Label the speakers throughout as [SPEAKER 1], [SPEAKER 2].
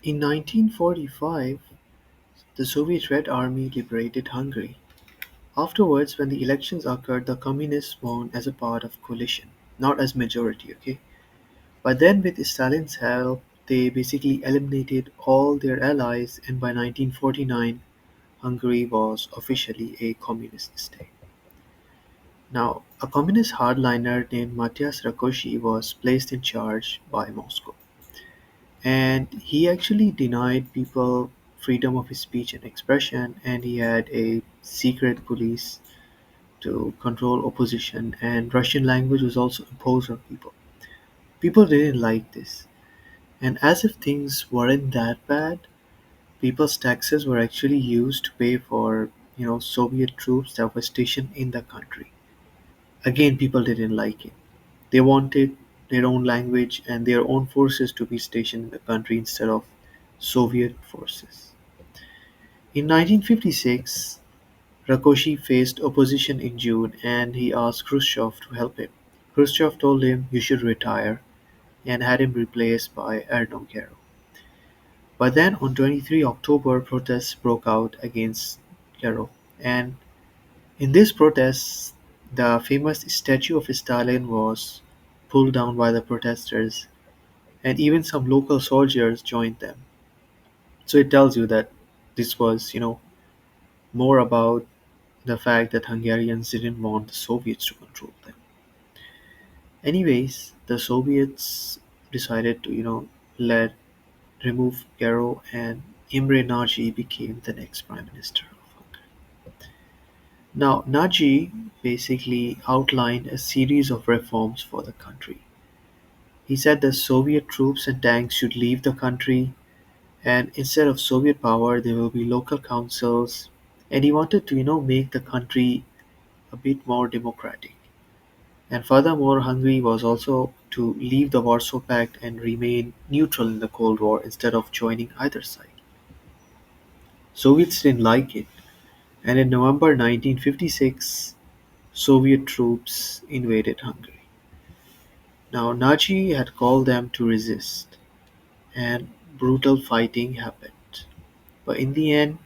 [SPEAKER 1] In 1945, the Soviet Red Army liberated Hungary. Afterwards, when the elections occurred, the communists won as a part of coalition, not as majority, okay? But then with Stalin's help, they basically eliminated all their allies, and by 1949, Hungary was officially a communist state. Now, a communist hardliner named Matyas Rakosi was placed in charge by Moscow, and he actually denied people freedom of speech and expression, and he had a secret police to control opposition, and Russian language was also imposed on people. People didn't like this, and as if things weren't that bad, people's taxes were actually used to pay for Soviet troops that were stationed in the country. Again, people didn't like it. They wanted their own language and their own forces to be stationed in the country instead of Soviet forces. In 1956, Rakosi faced opposition in June and he asked Khrushchev to help him. Khrushchev told him you should retire and had him replaced by Erno Gero. But then on 23 October, protests broke out against Gero. And in these protests, the famous statue of Stalin was pulled down by the protesters, and even some local soldiers joined them. So it tells you that this was, more about the fact that Hungarians didn't want the Soviets to control them. Anyways, the Soviets decided to, let remove Gero, and Imre Nagy became the next prime minister of Hungary. Now, Nagy basically outlined a series of reforms for the country. He said the Soviet troops and tanks should leave the country, and instead of Soviet power, there will be local councils. And he wanted to, make the country a bit more democratic. And furthermore, Hungary was also to leave the Warsaw Pact and remain neutral in the Cold War instead of joining either side. Soviets didn't like it, and in November 1956, Soviet troops invaded Hungary. Now, Nagy had called them to resist, and brutal fighting happened. But in the end,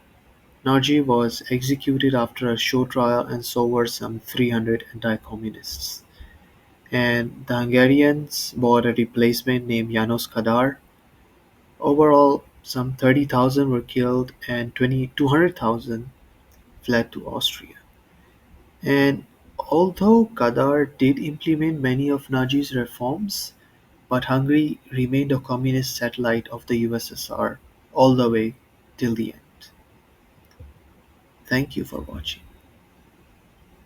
[SPEAKER 1] Nagy was executed after a show trial, and so were some 300 anti communists. And the Hungarians bought a replacement named Janos Kadar. Overall, some 30,000 were killed, and 200,000 fled to Austria. And although Kadar did implement many of Nagy's reforms, but Hungary remained a communist satellite of the USSR all the way till the end. Thank you for watching.